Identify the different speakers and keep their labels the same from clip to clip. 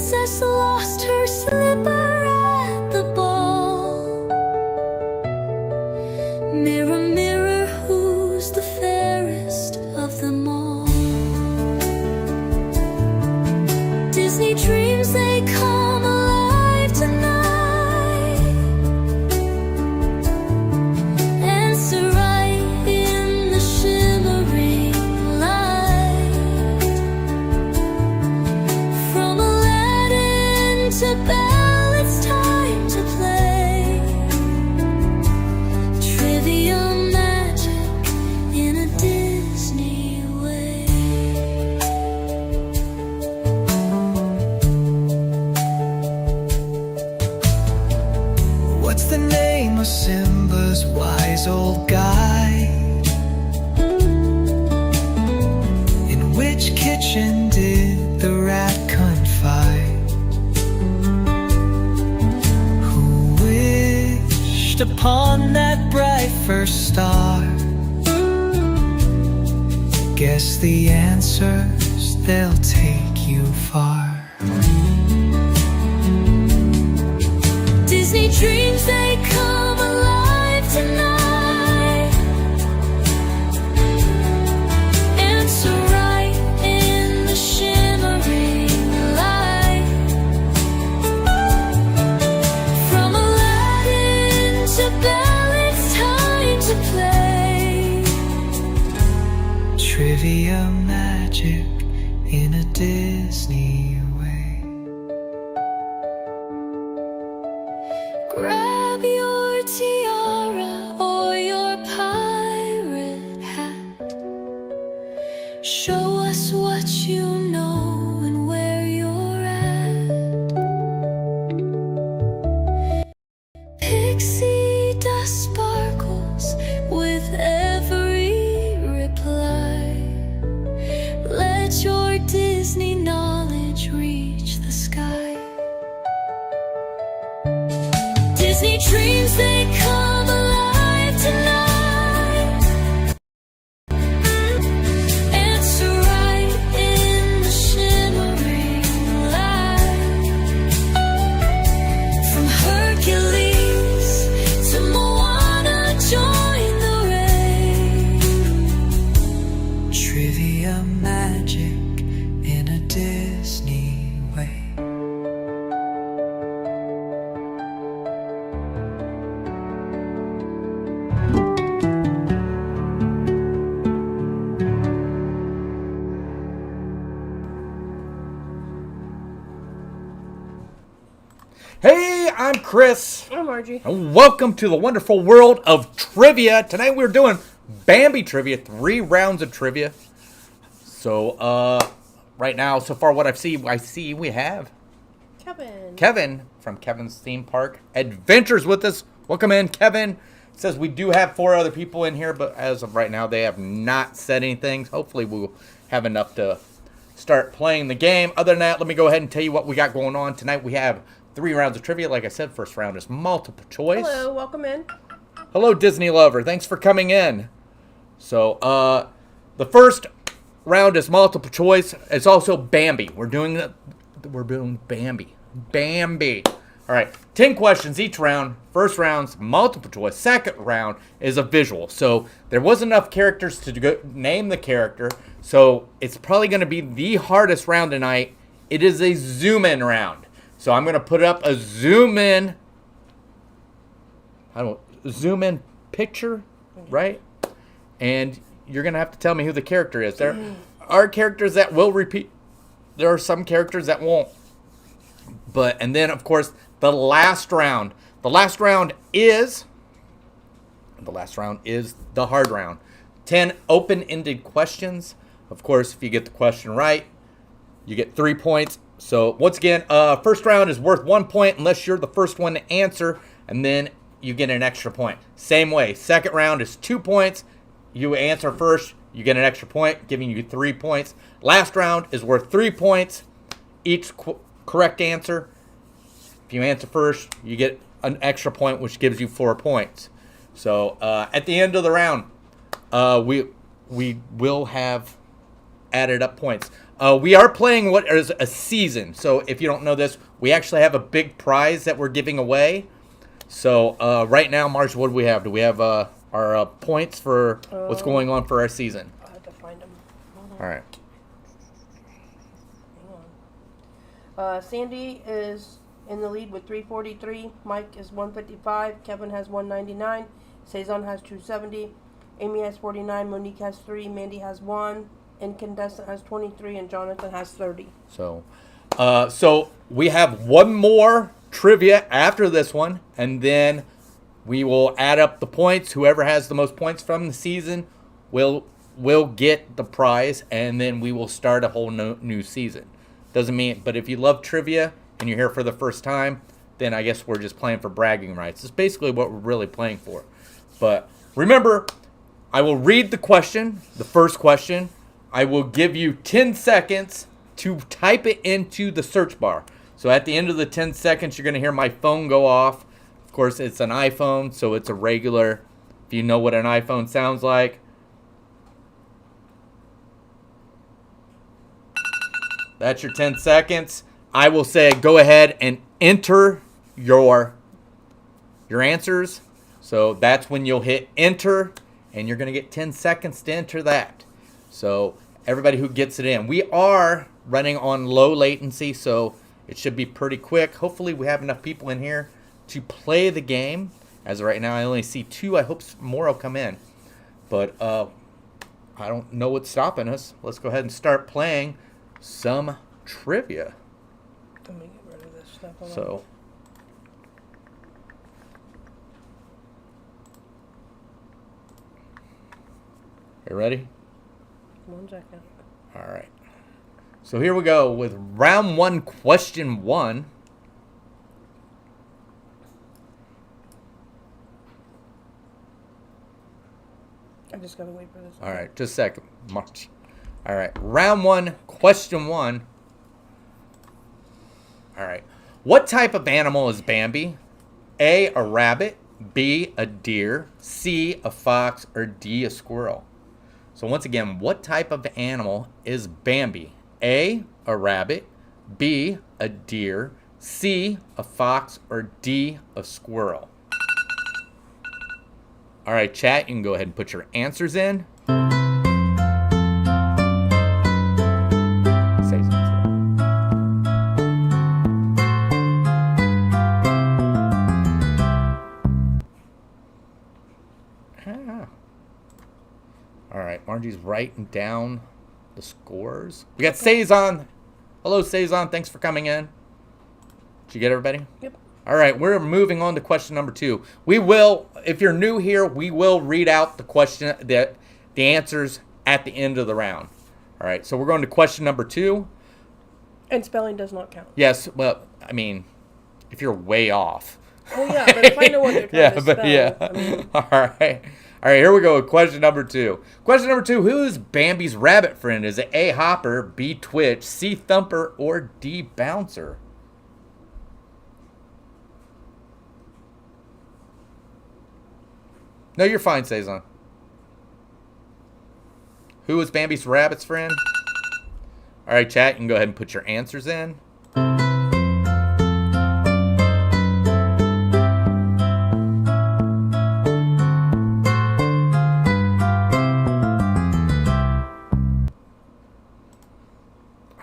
Speaker 1: princess lost her slipper at the ball. Mirror, mirror, who's the fairest of them all? Disney dreams, they come alive tonight. Answer right in the shimmering light. From Aladdin to Belle, it's time to play. Trivia magic in a Disney way.
Speaker 2: What's the name of Simba's wise old guide? In which kitchen did the rat confide? Who wished upon that bright first star? Guess the answers, they'll take you far.
Speaker 1: Disney dreams, they come alive tonight. Answer right in the shimmering light. From Aladdin to Belle, it's time to play.
Speaker 2: Trivia magic in a Disney way.
Speaker 1: Grab your tiara or your pirate hat. Show us what you know and where you're at. Pixie dust sparkles with every reply. Let your Disney knowledge reach the sky. Disney dreams, they come alive tonight. Answer right in the shimmering light. From Hercules to Moana, join the race.
Speaker 2: Trivia magic in a Disney way.
Speaker 3: Hey, I'm Chris,
Speaker 4: I'm Margie.
Speaker 3: and welcome to the wonderful world of trivia. Tonight we're doing Bambi trivia, 3 rounds of trivia. So, right now, so far what I see we have Kevin from Kevin's Theme Park Adventures with us. Welcome in, Kevin. It says we do have 4 other people in here, but as of right now, they have not said anything. Hopefully we'll have enough to start playing the game. Other than that, let me go ahead and tell you what we got going on. Tonight we have 3 rounds of trivia. Like I said, first round is multiple choice.
Speaker 4: Hello, welcome in.
Speaker 3: Hello, Disney lover. Thanks for coming in. So, the first round is multiple choice. It's also Bambi. We're doing Bambi. Bambi. All right, 10 questions each round. First round's multiple choice. Second round is a visual. So there wasn't enough characters to name the character. So it's probably going to be the hardest round tonight. It is a zoom in round. So I'm going to put up a zoom in picture, right? And you're going to have to tell me who the character is. There are characters that will repeat. There are some characters that won't. And then, of course, the last round. The last round is the hard round. 10 open-ended questions. Of course, if you get the question right, you get 3 points. So, once again, first round is worth 1 point unless you're the first one to answer, and then you get an extra point. Same way, second round is 2 points. You answer first, you get an extra point, giving you 3 points. Last round is worth 3 points. Each correct answer. If you answer first, you get an extra point, which gives you 4 points. So, at the end of the round, we will have added up points. We are playing what is a season. So if you don't know this, we actually have a big prize that we're giving away. So right now, Marge, what do we have? Do we have our points for what's going on for our season?
Speaker 4: I have to find them.
Speaker 3: All right.
Speaker 4: Hang on. Sandy is in the lead with 343. Mike is 155. Kevin has 199. Cezanne has 270. Amy has 49. Monique has 3. Mandy has 1. Incandescent has 23. And Jonathan has 30.
Speaker 3: So we have one more trivia after this one, and then we will add up the points. Whoever has the most points from the season will get the prize, and then we will start a whole new season. Doesn't mean, but if you love trivia and you're here for the first time, then I guess we're just playing for bragging rights. It's basically what we're really playing for. But remember, I will read the question, the first question. I will give you 10 seconds to type it into the search bar. So at the end of the 10 seconds, you're going to hear my phone go off. Of course, it's an iPhone, so it's a regular, if you know what an iPhone sounds like. That's your 10 seconds. I will say go ahead and enter your answers. So that's when you'll hit enter, and you're going to get 10 seconds to enter that. So everybody who gets it in. We are running on low latency, so it should be pretty quick. Hopefully we have enough people in here to play the game. As of right now, I only see 2. I hope more will come in. But I don't know what's stopping us. Let's go ahead and start playing some trivia.
Speaker 4: Let me get rid of this stuff.
Speaker 3: So, you ready?
Speaker 4: 1 second.
Speaker 3: All right. So here we go with round 1, question 1.
Speaker 4: I just gotta wait for this.
Speaker 3: All right, just a second. March. All right, round 1, question 1. All right. What type of animal is Bambi? A rabbit, B, a deer, C, a fox, or D, a squirrel? So once again, what type of animal is Bambi? A rabbit, B, a deer, C, a fox, or D, a squirrel? All right, chat, you can go ahead and put your answers in. Say something. All right, Margie's writing down the scores. We got Cezanne. Hello, Cezanne. Thanks for coming in. Did you get everybody?
Speaker 4: Yep.
Speaker 3: All right, we're moving on to question number 2. We will, if you're new here, we will read out the question, the answers at the end of the round. All right, so we're going to question number 2.
Speaker 4: And spelling does not count.
Speaker 3: Yes, well, I mean, if you're way off.
Speaker 4: Well, yeah, but if I know what they're trying to spell. I mean,
Speaker 3: All right. All right, here we go with question number 2. Question number 2, who is Bambi's rabbit friend? Is it A, Hopper, B, Twitch, C, Thumper, or D, Bouncer? No, you're fine, Cezanne. Who is Bambi's rabbit's friend? All right, chat, you can go ahead and put your answers in.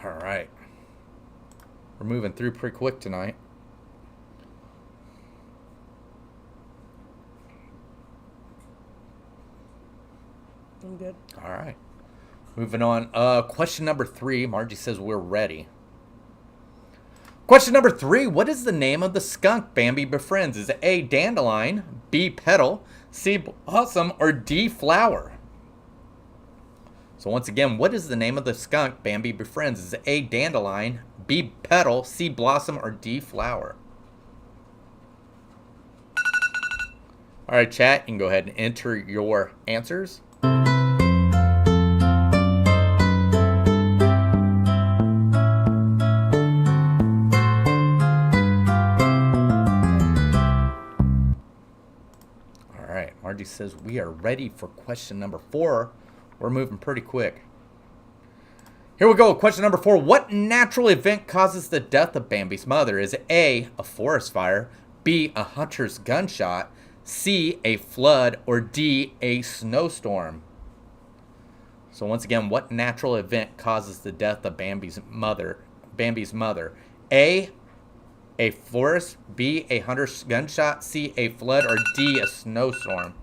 Speaker 3: All right. We're moving through pretty quick tonight.
Speaker 4: I'm good.
Speaker 3: All right. Moving on. Question number 3. Margie says we're ready. Question number 3. What is the name of the skunk Bambi befriends? Is it A, dandelion, B, petal, C, blossom, or D, flower? So once again, what is the name of the skunk Bambi befriends? Is it A, dandelion, B, petal, C, blossom, or D, flower? All right, chat, you can go ahead and enter your answers. Margie says we are ready for question number 4. We're moving pretty quick. Here we go. Question number 4. What natural event causes the death of Bambi's mother? Is it A, a forest fire, B, a hunter's gunshot, C, a flood, or D, a snowstorm? So once again, what natural event causes the death of Bambi's mother? A forest, B, a hunter's gunshot, C, a flood, or D, a snowstorm?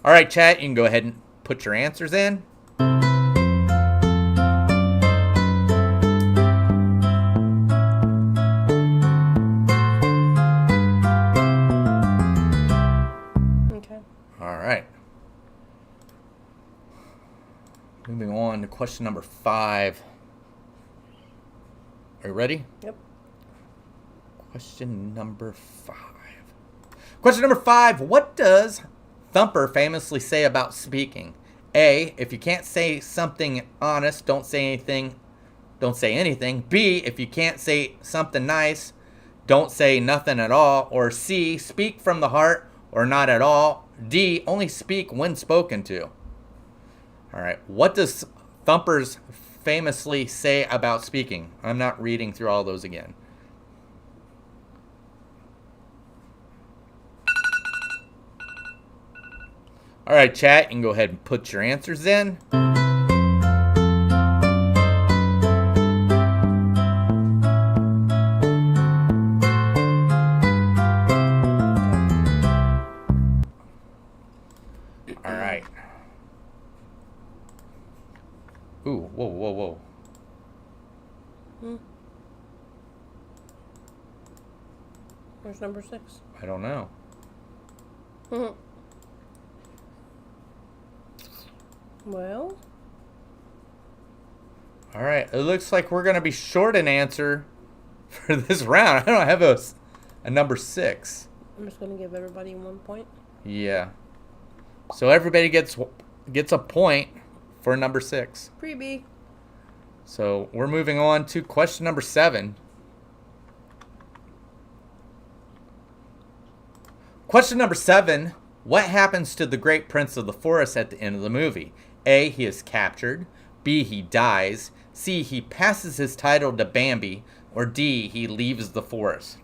Speaker 3: All right, chat, you can go ahead and put your answers in. All right. Moving on to question number 5. Are you ready?
Speaker 4: Yep.
Speaker 3: Question number 5. Question number 5. What does Thumper famously say about speaking? A, if you can't say something honest, don't say anything. Don't say anything. B, if you can't say something nice, don't say nothing at all. Or C, speak from the heart or not at all. D, only speak when spoken to. All right. What does Thumper's famously say about speaking? I'm not reading through all those again. All right, chat, you can go ahead and put your answers in. All right. Ooh, whoa.
Speaker 4: Where's number 6?
Speaker 3: I don't know.
Speaker 4: Well,
Speaker 3: All right, it looks like we're going to be short an answer for this round. I don't have a number 6.
Speaker 4: I'm just going to give everybody 1 point.
Speaker 3: Yeah. So everybody gets a point for number 6.
Speaker 4: Freebie.
Speaker 3: So we're moving on to question number 7. Question number 7. What happens to the great prince of the forest at the end of the movie? A, he is captured. B, he dies. C, he passes his title to Bambi. Or D, he leaves the forest.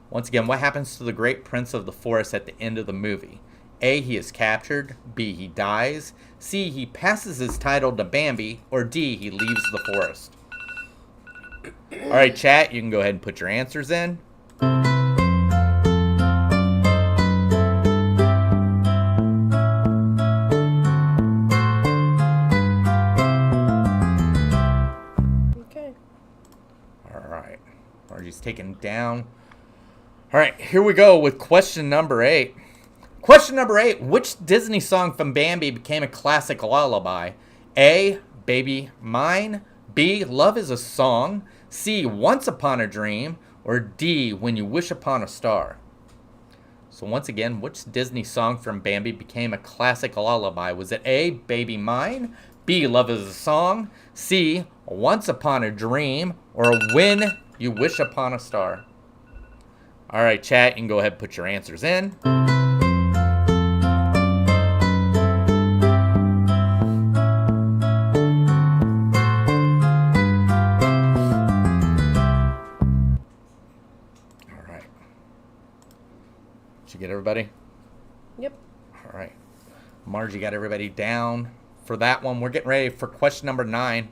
Speaker 3: Once again, what happens to the great prince of the forest at the end of the movie? A, he is captured. B, he dies. C, he passes his title to Bambi. Or D, he leaves the forest. All right, chat, you can go ahead and put your answers in.
Speaker 4: Okay.
Speaker 3: All right. Margie's taken down. All right, here we go with question number 8. Question number 8. Which Disney song from Bambi became a classic lullaby? A, Baby Mine. B, Love is a Song. C, Once Upon a Dream. Or D, When You Wish Upon a Star. So once again, which Disney song from Bambi became a classic lullaby? Was it A, Baby Mine? B, Love is a Song. C, Once Upon a Dream. Or When You Wish Upon a Star. All right, chat, you can go ahead and put your answers in. All right. Did you get everybody?
Speaker 4: Yep.
Speaker 3: All right. Margie got everybody down for that one. We're getting ready for question number 9.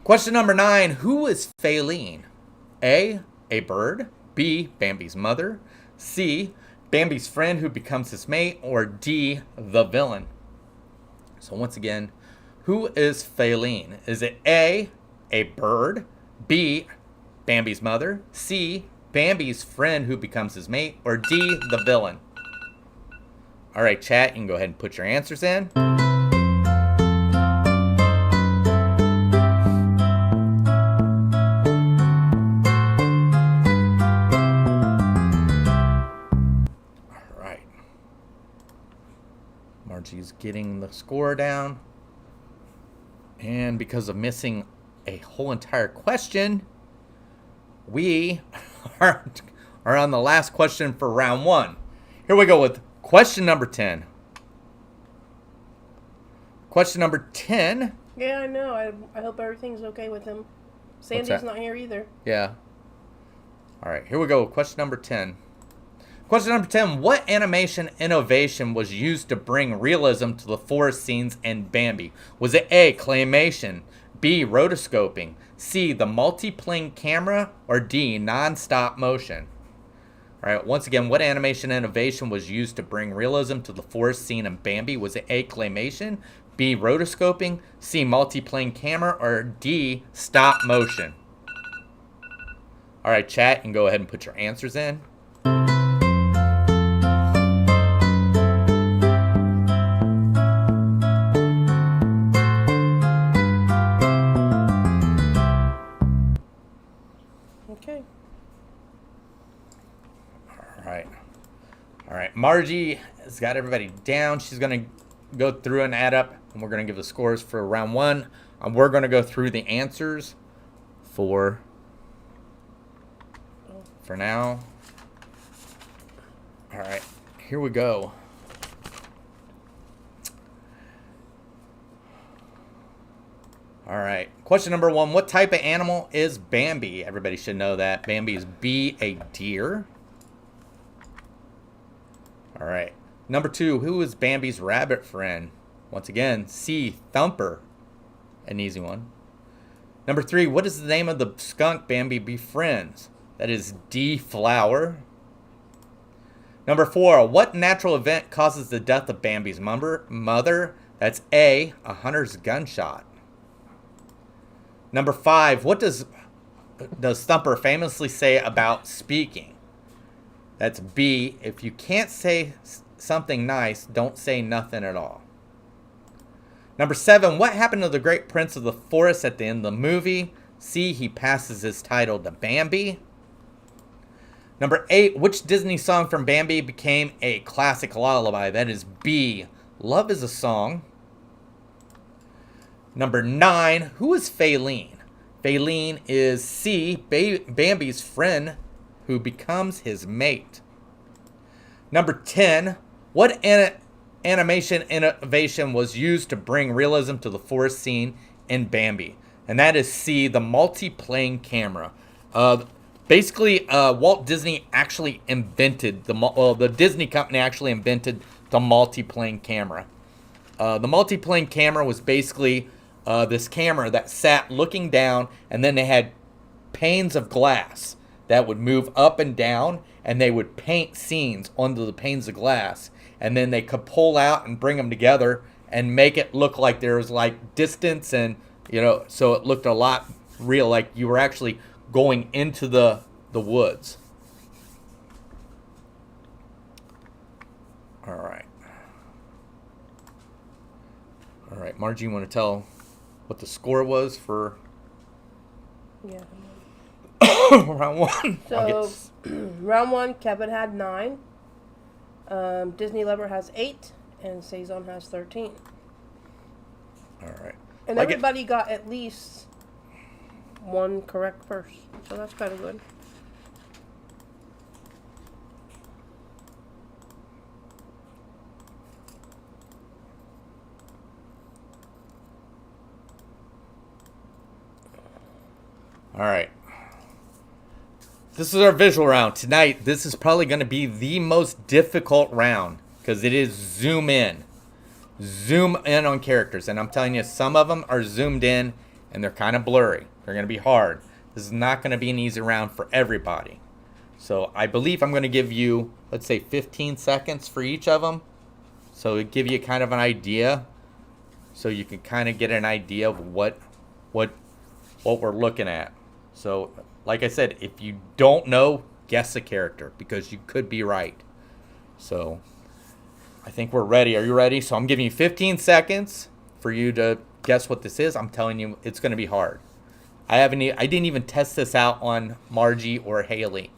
Speaker 3: Question number 9. Who is Faline? A bird. B, Bambi's mother. C, Bambi's friend who becomes his mate. Or D, the villain. So once again, who is Faline? Is it A bird. B, Bambi's mother. C, Bambi's friend who becomes his mate. Or D, the villain. All right, chat, you can go ahead and put your answers in. Margie's getting the score down. And because of missing a whole entire question, we are on the last question for round 1. Here we go with question number 10. Question number 10.
Speaker 4: Yeah, I know. I hope everything's okay with him. Sandy's
Speaker 3: that?
Speaker 4: not here either.
Speaker 3: Yeah. All right, here we go. Question number 10. Question number 10. What animation innovation was used to bring realism to the forest scenes in Bambi? Was it A, claymation, B, rotoscoping, C, the multi-plane camera, or D, non-stop motion? All right, once again, what animation innovation was used to bring realism to the forest scene in Bambi? Was it A, claymation, B, rotoscoping, C, multi-plane camera, or D, stop motion? All right, chat, and go ahead and put your answers in.
Speaker 4: Okay.
Speaker 3: All right. Margie has got everybody down. She's going to go through and add up, and we're going to give the scores for round 1. And we're going to go through the answers for now. All right. Here we go. All right. Question number 1. What type of animal is Bambi? Everybody should know that. Bambi is B, a deer. All right. Number 2. Who is Bambi's rabbit friend? Once again, C, Thumper. An easy one. Number 3. What is the name of the skunk Bambi befriends? That is D, Flower. Number 4. What natural event causes the death of Bambi's mother? That's A, a hunter's gunshot. Number 5, what does Thumper famously say about speaking? That's B, if you can't say something nice, don't say nothing at all. Number 7, what happened to the great prince of the forest at the end of the movie? C, he passes his title to Bambi. Number 8, which Disney song from Bambi became a classic lullaby? That is B, Love is a Song. Number 9, who is Faline? Faline is C, Bambi's friend who becomes his mate. Number 10, what animation innovation was used to bring realism to the forest scene in Bambi? And that is C, the multi-plane camera. Basically, Walt Disney actually invented, the Disney company actually invented the multi-plane camera. The multi-plane camera was basically this camera that sat looking down, and then they had panes of glass that would move up and down, and they would paint scenes onto the panes of glass, and then they could pull out and bring them together and make it look like there was like distance, and so it looked a lot real, like you were actually going into the woods. All right, Margie, you want to tell what the score was for
Speaker 4: Yeah.
Speaker 3: round 1?
Speaker 4: So, round 1, Kevin had 9. Disney Lover has 8. And Saison has 13.
Speaker 3: All right.
Speaker 4: And everybody got at least 1 correct first. So that's kind of good.
Speaker 3: All right. This is our visual round. Tonight, this is probably going to be the most difficult round because it is zoom in. Zoom in on characters. And I'm telling you, some of them are zoomed in and they're kind of blurry. They're going to be hard. This is not going to be an easy round for everybody. So I believe I'm going to give you, let's say, 15 seconds for each of them. So it give you kind of an idea. So you can kind of get an idea of what we're looking at. So, like I said, if you don't know, guess a character because you could be right. So, I think we're ready. Are you ready? So, I'm giving you 15 seconds for you to guess what this is. I'm telling you, it's going to be hard. I didn't even test this out on Margie or Haley.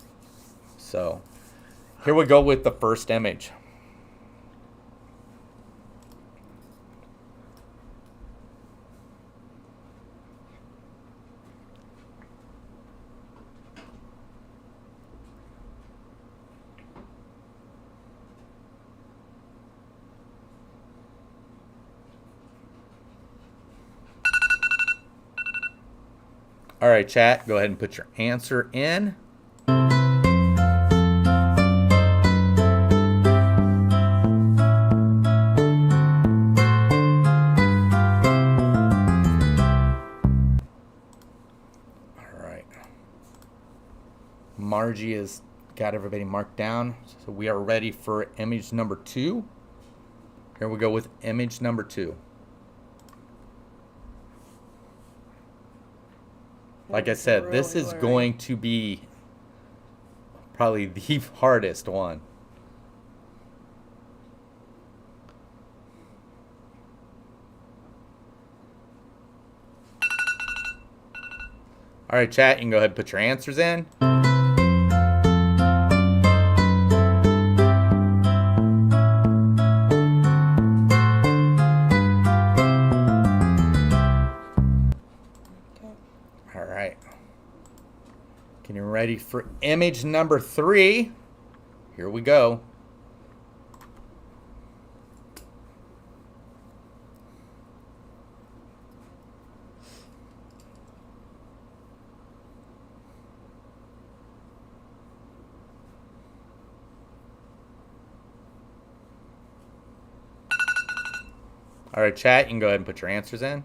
Speaker 3: So, here we go with the first image. All right, chat, go ahead and put your answer in. Margie has got everybody marked down. So we are ready for image number 2. Here we go with image number 2. Like I said, this is going to be probably the hardest one. All right, chat, you can go ahead and put your answers in. Getting ready for image number 3. Here we go. All right, chat, you can go ahead and put your answers in.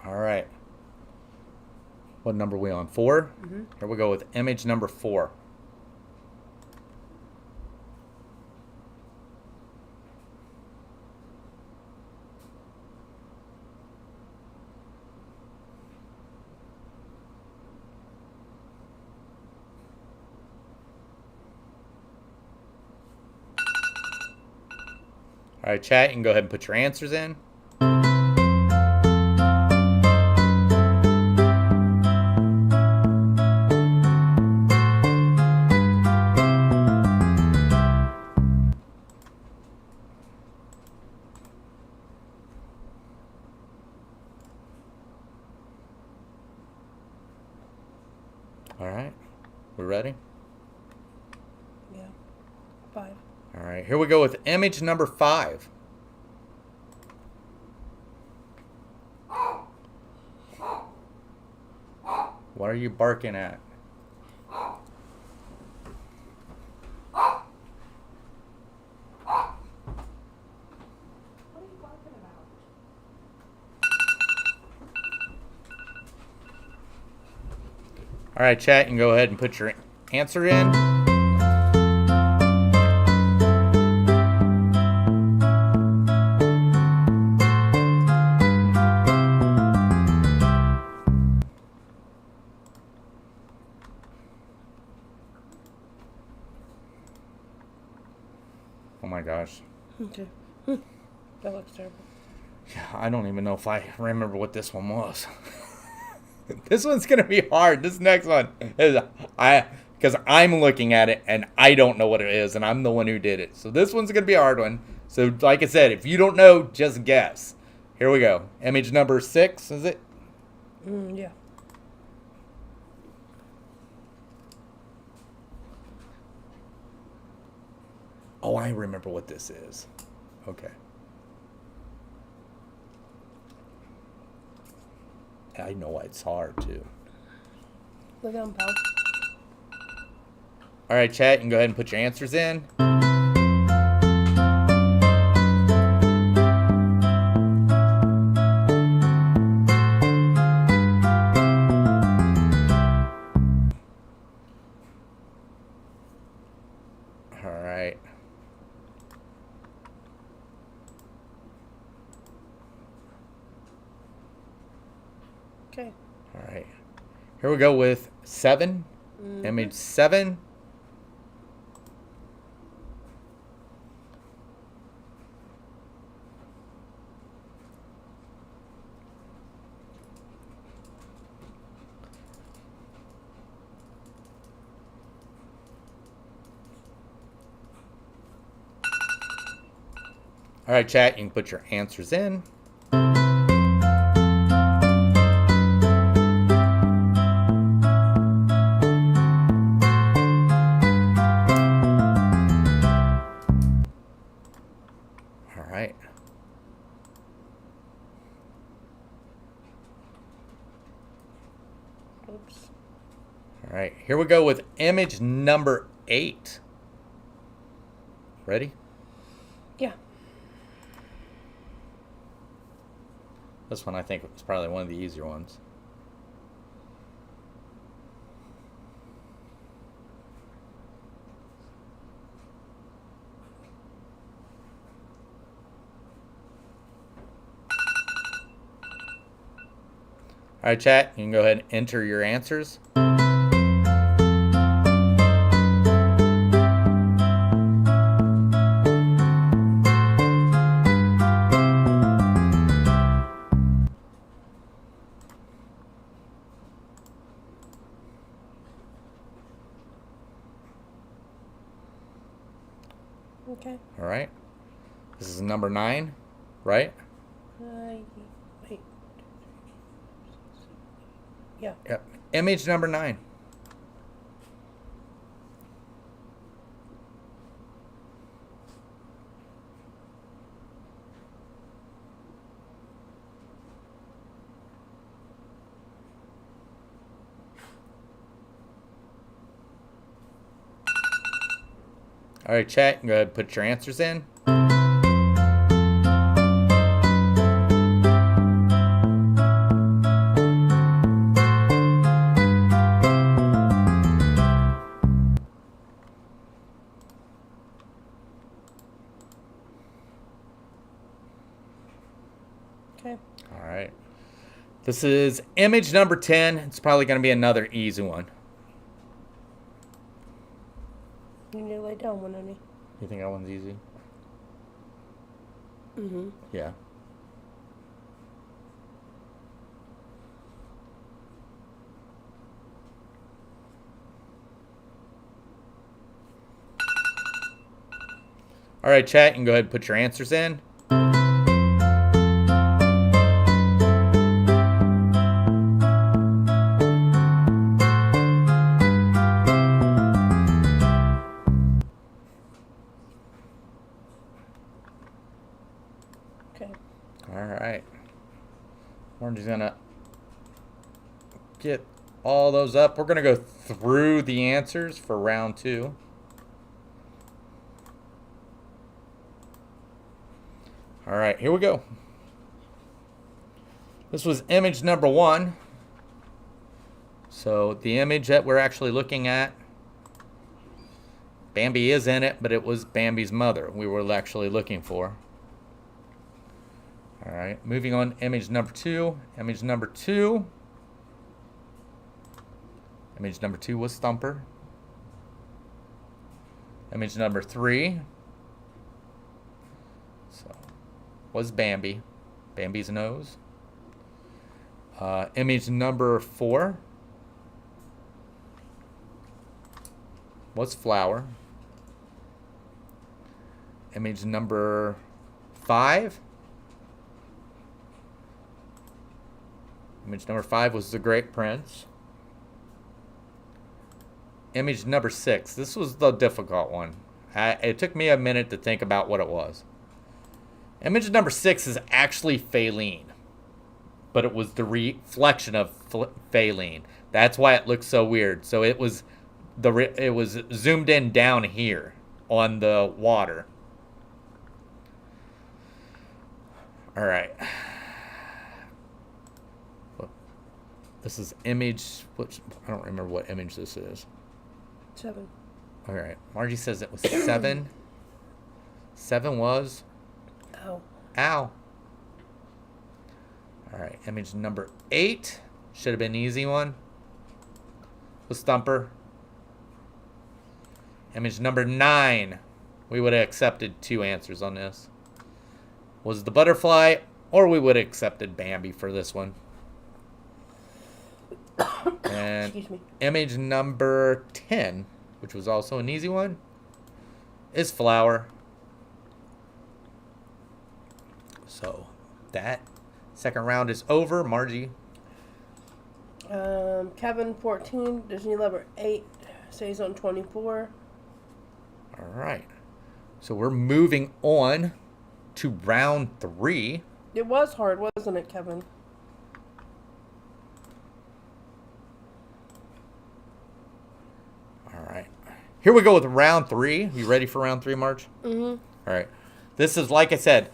Speaker 3: All right. What number are we on? 4? Mm-hmm. Here we go with image number 4. All right, chat, you can go ahead and put your answers in. All right, we're ready?
Speaker 4: Yeah, 5.
Speaker 3: All right, here we go with image number 5. What are you barking at? All right, chat, you can go ahead and put your answer in. Oh my gosh.
Speaker 4: Okay. That looks terrible.
Speaker 3: Yeah, I don't even know if I remember what this one was. This one's gonna be hard. This next one is because I'm looking at it and I don't know what it is, and I'm the one who did it. So this one's gonna be a hard one. So like I said, if you don't know, just guess. Here we go. Image number 6, is it?
Speaker 4: Yeah.
Speaker 3: Oh, I remember what this is. Okay. I know it's hard too.
Speaker 4: Look at him, pal.
Speaker 3: All right, chat, you can go ahead and put your answers in. All right.
Speaker 4: Okay.
Speaker 3: All right. Here we go with 7. Mm-hmm. Image 7. All right, chat, you can put your answers in. right, here we go with image number 8. Ready?
Speaker 4: Yeah.
Speaker 3: This one I think is probably one of the easier ones. All right, chat, you can go ahead and enter your answers.
Speaker 4: Okay.
Speaker 3: All right. This is number 9, right?
Speaker 4: Wait. Yeah.
Speaker 3: Yep. Image number 9. All right, chat, go ahead and put your answers in.
Speaker 4: Okay.
Speaker 3: All right. This is image number 10. It's probably going to be another easy one.
Speaker 4: You need to lay down one, honey.
Speaker 3: You think that one's easy?
Speaker 4: Mm-hmm.
Speaker 3: Yeah. All right, chat, you can go ahead and put your answers in.
Speaker 4: Okay.
Speaker 3: All right. We're just going to get all those up. We're going to go through the answers for round 2. All right, here we go. This was image number 1. So the image that we're actually looking at, Bambi is in it, but it was Bambi's mother we were actually looking for. All right, moving on, image number 2. Image number 2. Image number 2 was Thumper. Image number 3 was Bambi. Bambi's nose. Image number 4 was Flower. Image number 5. Image number 5 was the Great Prince. Image number 6. This was the difficult one. It took me a minute to think about what it was. Image number 6 is actually Faline, but it was the reflection of Faline. That's why it looks so weird. So it was zoomed in down here on the water. All right. This is image. I don't remember what image this is.
Speaker 4: 7.
Speaker 3: All right. Margie says it was 7. 7 was.
Speaker 4: Ow.
Speaker 3: Ow. All right. Image number 8 should have been an easy one. Was Thumper. Image number 9. We would have accepted 2 answers on this. Was the butterfly, or we would have accepted Bambi for this one. And
Speaker 4: Excuse me.
Speaker 3: image number 10, which was also an easy one, is Flower. So that second round is over. Margie.
Speaker 4: Kevin 14, Disney Lover 8, stays on 24.
Speaker 3: All right. So we're moving on to round 3.
Speaker 4: It was hard, wasn't it, Kevin?
Speaker 3: Here we go with round 3. You ready for round 3, Marge?
Speaker 4: Mm-hmm.
Speaker 3: All right. This is, like I said,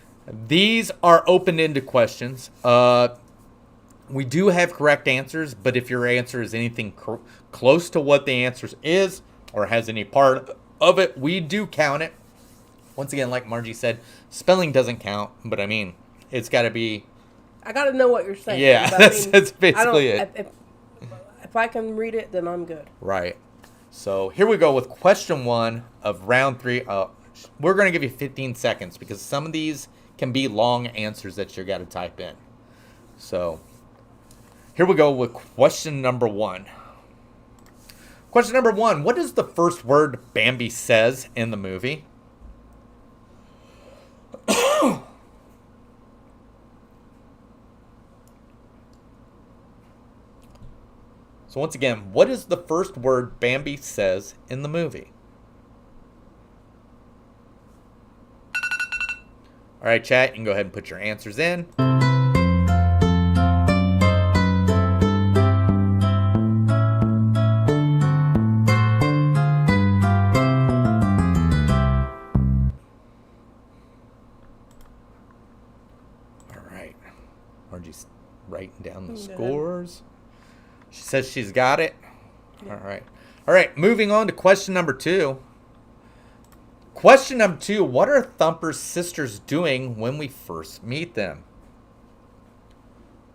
Speaker 3: these are open-ended questions. We do have correct answers, but if your answer is anything close to what the answer is or has any part of it, we do count it. Once again, like Margie said, spelling doesn't count, but I mean, it's got to be...
Speaker 4: I got to know what you're saying.
Speaker 3: Yeah,
Speaker 4: but
Speaker 3: that's basically it.
Speaker 4: If I can read it, then I'm good.
Speaker 3: Right. So here we go with question 1 of round 3. We're going to give you 15 seconds because some of these can be long answers that you got to type in. So here we go with question number 1. Question number 1. What is the first word Bambi says in the movie? So once again, what is the first word Bambi says in the movie? All right, chat, you can go ahead and put your answers in. All right. Margie's writing down the scores. She says she's got it. All right. All right, moving on to question number 2. Question number 2, what are Thumper's sisters doing when we first meet them?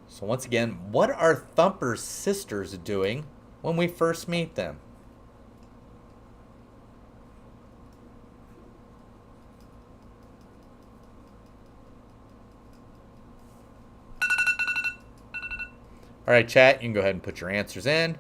Speaker 3: So once again, what are Thumper's sisters doing when we first meet them? All right, chat, you can go ahead and put your answers in.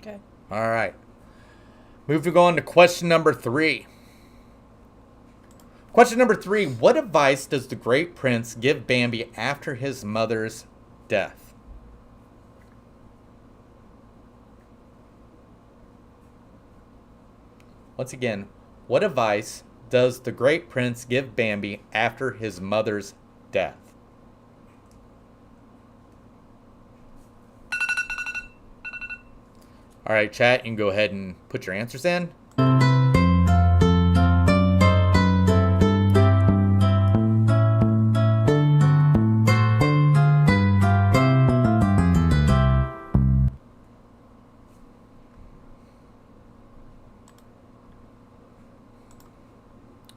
Speaker 4: Okay.
Speaker 3: All right. Moving on to question number 3. Question number 3, what advice does the great prince give Bambi after his mother's death? Once again, what advice does the great prince give Bambi after his mother's death? All right, chat, you can go ahead and put your answers in.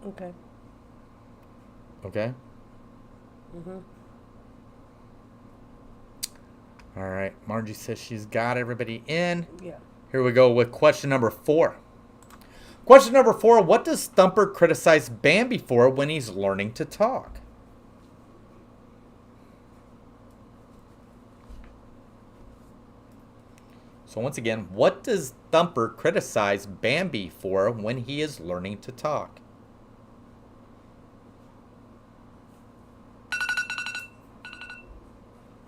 Speaker 4: Okay.
Speaker 3: Okay.
Speaker 4: Mm-hmm.
Speaker 3: All right. Margie says she's got everybody in.
Speaker 4: Yeah.
Speaker 3: Here we go with question number 4. Question number 4. What does Thumper criticize Bambi for when he's learning to talk? So once again, what does Thumper criticize Bambi for when he is learning to talk?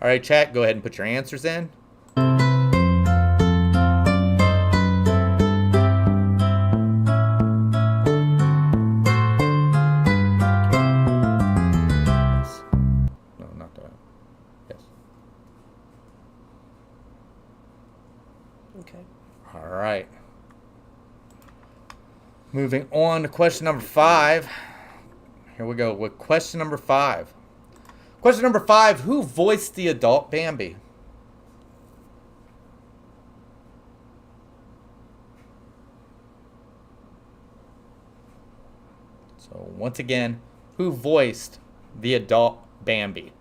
Speaker 3: All right, chat, go ahead and put your answers in. No, not that. Yes.
Speaker 4: Okay.
Speaker 3: All right. Moving on to question number 5. Here we go with question number 5. Question number 5, who voiced the adult Bambi? So once again, who voiced the adult Bambi?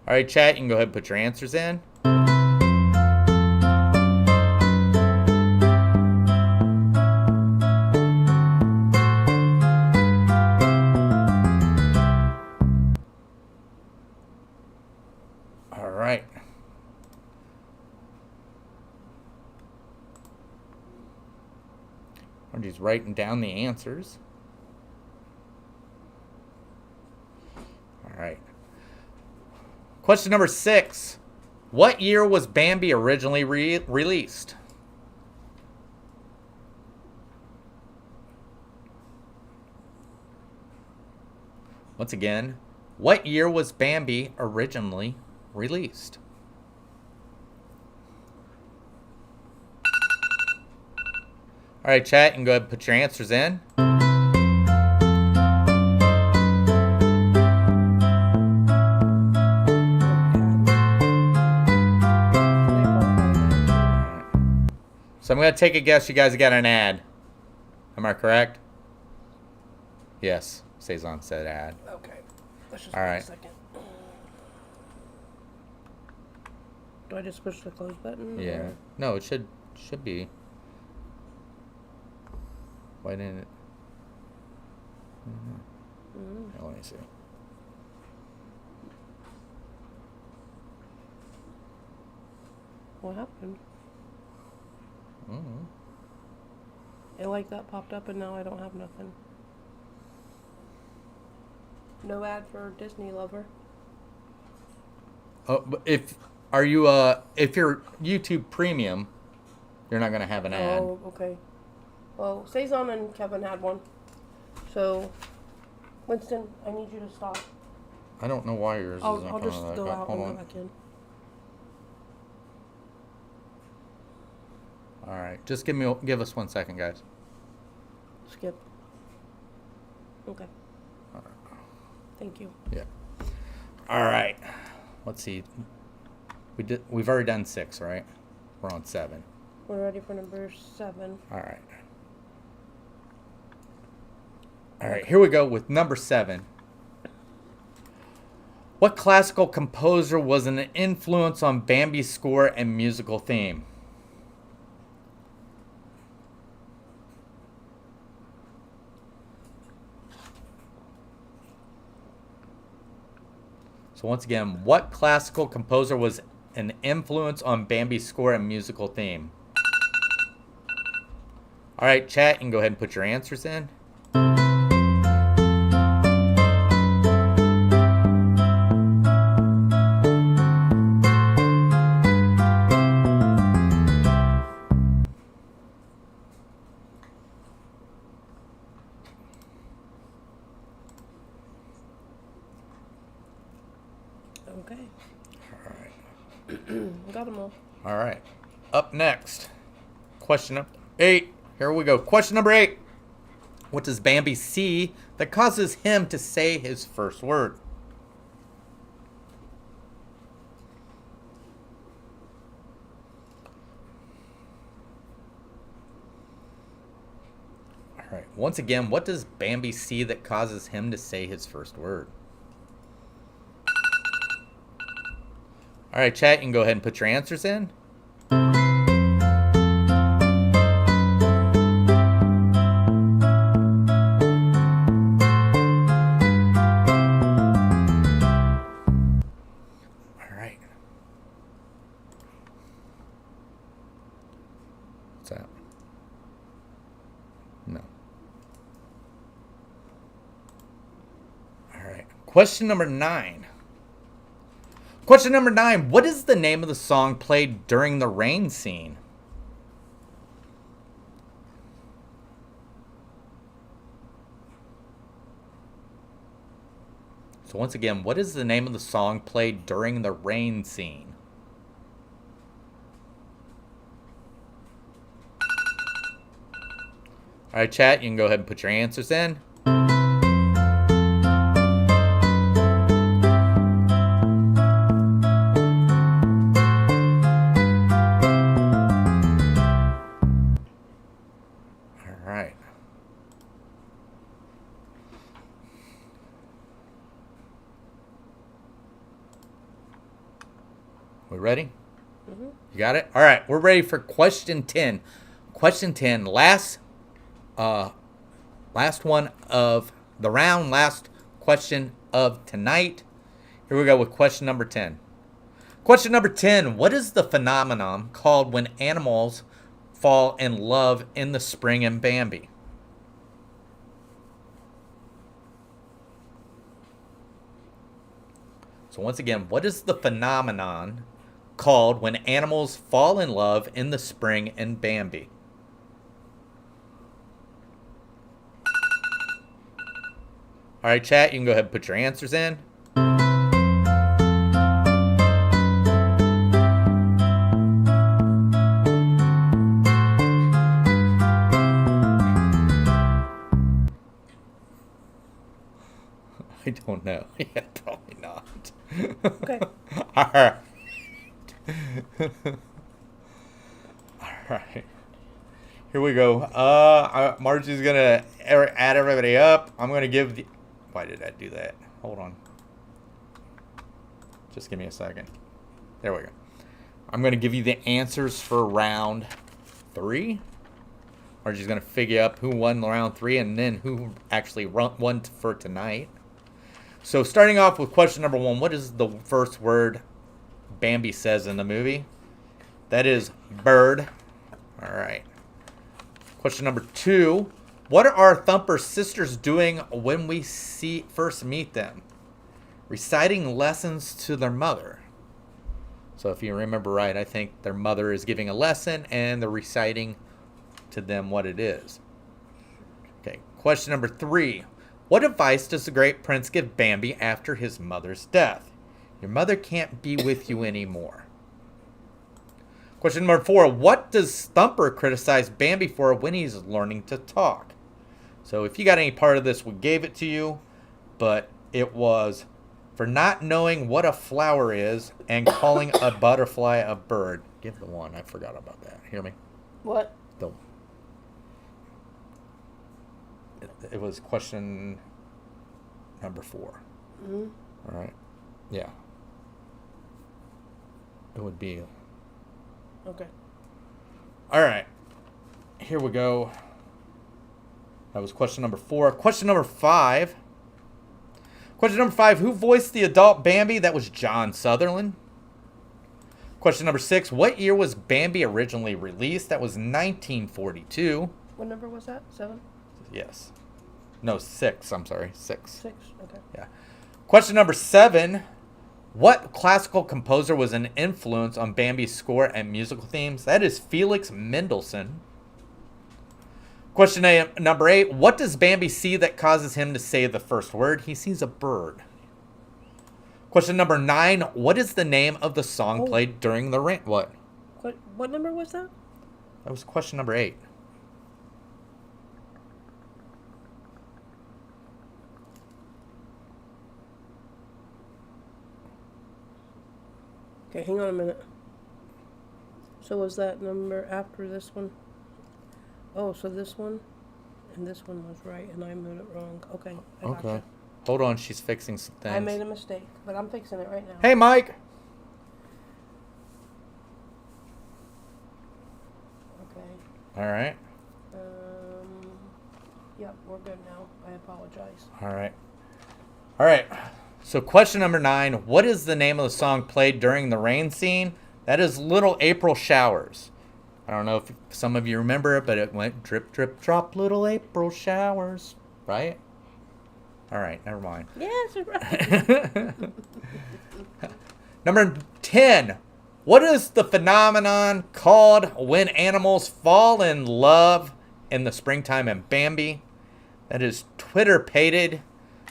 Speaker 3: All right, chat, you can go ahead and put your answers in. All right. I'm just writing down the answers. Question number 6. What year was Bambi originally released? Once again, what year was Bambi originally released? All right, chat, you can go ahead and put your answers in. So I'm going to take a guess you guys got an ad. Am I correct? Yes. Saison said ad.
Speaker 4: Okay. Let's just
Speaker 3: All
Speaker 4: wait
Speaker 3: right.
Speaker 4: a second. Do I just push the close button?
Speaker 3: Yeah.
Speaker 4: or-
Speaker 3: No, it should be. Why didn't it? Yeah, let me see.
Speaker 4: What happened? It like that popped up and now I don't have nothing. No ad for Disney Lover.
Speaker 3: Oh, but if you're YouTube Premium, you're not gonna have an ad.
Speaker 4: Oh, okay. Well, Saison and Kevin had one. So, Winston, I need you to stop.
Speaker 3: I don't know why yours isn't
Speaker 4: I'll
Speaker 3: coming
Speaker 4: just
Speaker 3: back
Speaker 4: go
Speaker 3: up.
Speaker 4: out
Speaker 3: Hold
Speaker 4: and
Speaker 3: on.
Speaker 4: go back in.
Speaker 3: All right, just give us 1 second, guys.
Speaker 4: Skip. Okay. Thank you.
Speaker 3: Yeah. All right. Let's see. We've already done 6, right? We're on 7.
Speaker 4: We're ready for number 7.
Speaker 3: All right. All right, here we go with number 7. What classical composer was an influence on Bambi's score and musical theme? So once again, what classical composer was an influence on Bambi's score and musical theme? All right, chat, you can go ahead and put your answers in.
Speaker 4: Okay.
Speaker 3: All right.
Speaker 4: Got them all.
Speaker 3: All right. Up next, question number 8. Here we go. Question number 8. What does Bambi see that causes him to say his first word? All right. Once again, what does Bambi see that causes him to say his first word? All right, chat, you can go ahead and put your answers in. All right. What's that? No. All right. Question number 9. Question number 9. What is the name of the song played during the rain scene? So once again, what is the name of the song played during the rain scene? All right, chat, you can go ahead and put your answers in. All right. We ready? You got it? All right, we're ready for question 10. Question 10, last one of the round, last question of tonight. Here we go with question number 10. Question number 10, what is the phenomenon called when animals fall in love in the spring in Bambi? So once again, what is the phenomenon called when animals fall in love in the spring in Bambi? All right, chat, you can go ahead and put your answers in. I don't know. Yeah, probably not.
Speaker 4: Okay.
Speaker 3: All right. All right. Here we go. Margie's gonna add everybody up. I'm gonna give the. Why did I do that? Hold on. Just give me a second. There we go. I'm gonna give you the answers for round 3. Margie's gonna figure out who won round 3 and then who actually won for tonight. So starting off with question number 1, what is the first word Bambi says in the movie? That is bird. All right. Question number 2, what are Thumper's sisters doing when we first meet them? Reciting lessons to their mother. So if you remember right, I think their mother is giving a lesson and they're reciting to them what it is. Okay, question number 3. What advice does the great prince give Bambi after his mother's death? Your mother can't be with you anymore. Question number 4. What does Thumper criticize Bambi for when he's learning to talk? So if you got any part of this, we gave it to you. But it was for not knowing what a flower is and calling a butterfly a bird. Give the one. I forgot about that. Hear me?
Speaker 4: What?
Speaker 3: It was question number 4.
Speaker 4: Mm-hmm.
Speaker 3: All right. Yeah. It would be.
Speaker 4: Okay.
Speaker 3: All right. Here we go. That was question number 4. Question number 5. Question number 5. Who voiced the adult Bambi? That was John Sutherland. Question number 6. What year was Bambi originally released? That was 1942.
Speaker 4: What number was that? 7?
Speaker 3: Yes. No, 6. I'm sorry. 6.
Speaker 4: 6. Okay.
Speaker 3: Yeah. Question number 7. What classical composer was an influence on Bambi's score and musical themes? That is Felix Mendelssohn. Question number 8. What does Bambi see that causes him to say the first word? He sees a bird. Question number 9. What is the name of the song played during the rain? What?
Speaker 4: What number was that?
Speaker 3: That was question number 8.
Speaker 4: Okay, hang on a minute. So was that number after this one? Oh, so this one and this one was right, and I moved it wrong. Okay. I gotcha.
Speaker 3: Okay. Hold on, she's fixing some things.
Speaker 4: I made a mistake, but I'm fixing it right now.
Speaker 3: Hey, Mike.
Speaker 4: Okay.
Speaker 3: All right.
Speaker 4: Yep, we're good now. I apologize.
Speaker 3: All right. All right. So question number 9. What is the name of the song played during the rain scene? That is Little April Showers. I don't know if some of you remember it, but it went drip, drip, drop, little April showers. Right? All right, never mind.
Speaker 4: Yes, you're right.
Speaker 3: Number 10. What is the phenomenon called when animals fall in love in the springtime in Bambi? That is Twitter-pated.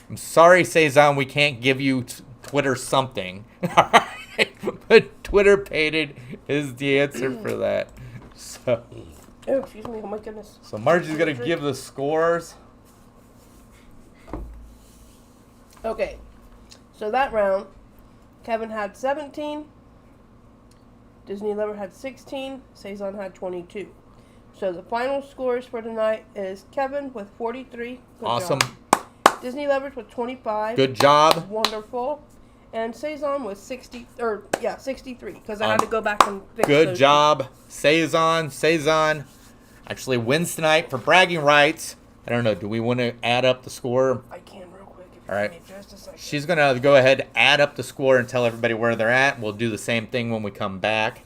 Speaker 3: I'm sorry, Cezanne, we can't give you Twitter something. All right, but Twitter-pated is the answer for that. So,
Speaker 4: Oh, excuse me. Oh, my goodness.
Speaker 3: so Margie's going to give the scores.
Speaker 4: Okay. So that round, Kevin had 17. Disney Lover had 16. Cezanne had 22. So the final scores for tonight is Kevin with 43. Good
Speaker 3: Awesome.
Speaker 4: job. Disney Lovers with 25.
Speaker 3: Good job.
Speaker 4: Wonderful. And Cezanne was 63, because I had to go back and fix
Speaker 3: Good
Speaker 4: those
Speaker 3: job, Cezanne. Cezanne actually wins tonight for bragging rights. I don't know. Do we want to add up the score?
Speaker 4: two. I can real quick. If
Speaker 3: All right.
Speaker 4: you give me just a second.
Speaker 3: She's going to go ahead, add up the score, and tell everybody where they're at. We'll do the same thing when we come back.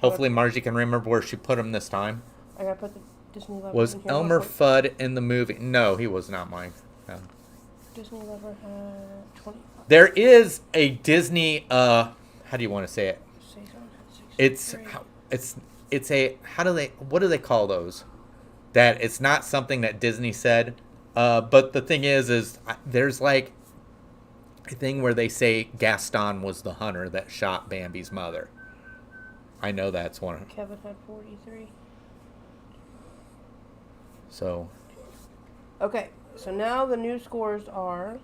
Speaker 3: Hopefully, Margie can remember where she put them this time.
Speaker 4: I gotta put the Disney Lover
Speaker 3: Was
Speaker 4: in here.
Speaker 3: Elmer
Speaker 4: real quick.
Speaker 3: Fudd in the movie? No, he was not mine. No.
Speaker 4: Disney Lover had 25.
Speaker 3: There is a Disney. How do you want to say it?
Speaker 4: Saison has
Speaker 3: It's
Speaker 4: 63.
Speaker 3: it's a what do they call those? That it's not something that Disney said. But the thing is there's like a thing where they say Gaston was the hunter that shot Bambi's mother. I know that's one.
Speaker 4: Kevin had 43.
Speaker 3: So
Speaker 4: Okay, so now the new scores are.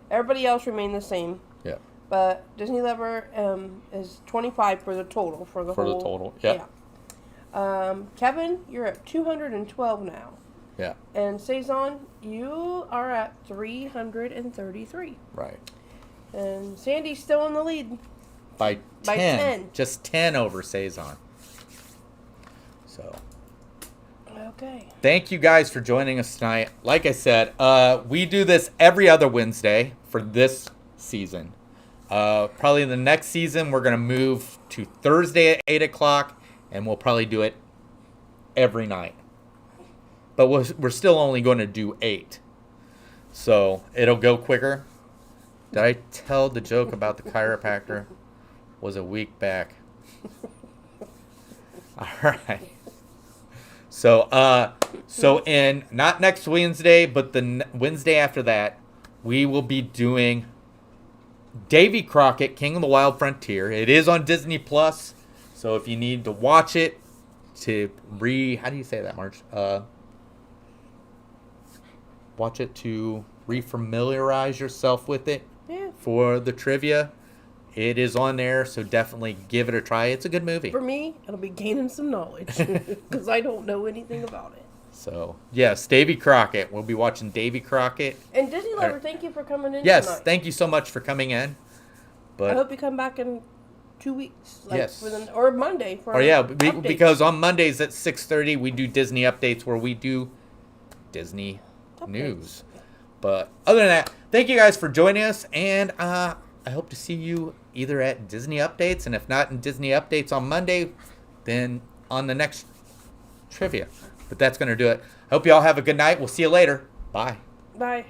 Speaker 4: Everybody else remain the same,
Speaker 3: yeah,
Speaker 4: but Disney Lover is 25 for the total for the whole.
Speaker 3: total. Yeah.
Speaker 4: Kevin, you're at 212 now,
Speaker 3: Yeah.
Speaker 4: and Saison, you are at 333,
Speaker 3: Right.
Speaker 4: and Sandy's still in the lead.
Speaker 3: By 10.
Speaker 4: By 10.
Speaker 3: Just 10 over Saison. So
Speaker 4: Okay.
Speaker 3: thank you guys for joining us tonight. Like I said, we do this every other Wednesday for this season. Probably the next season, we're going to move to Thursday at 8 o'clock, and we'll probably do it every night. But we're still only going to do 8. So it'll go quicker. Did I tell the joke about the chiropractor? Was a week back. All right. So in not next Wednesday, but the Wednesday after that, we will be doing Davy Crockett, King of the Wild Frontier. It is on Disney Plus, so if you need to watch it how do you say that, Marge? Watch it to refamiliarize yourself with it.
Speaker 4: Yeah.
Speaker 3: For the trivia. It is on there, so definitely give it a try. It's a good movie.
Speaker 4: For me, it'll be gaining some knowledge because I don't know anything about it.
Speaker 3: So, yes, Davy Crockett. We'll be watching Davy Crockett.
Speaker 4: And Disney Lover,
Speaker 3: Right.
Speaker 4: thank you for coming in
Speaker 3: Yes,
Speaker 4: tonight.
Speaker 3: thank you so much for coming in.
Speaker 4: I
Speaker 3: But
Speaker 4: hope you come back in 2 weeks.
Speaker 3: Yes.
Speaker 4: Or Monday for updates.
Speaker 3: because on Mondays at 6:30 we do Disney updates where we do Disney
Speaker 4: Updates.
Speaker 3: news. But other than that, thank you guys for joining us, and I hope to see you either at Disney updates, and if not in Disney updates on Monday, then on the next trivia. But that's going to do it. Hope you all have a good night. We'll see you later. Bye.
Speaker 4: Bye.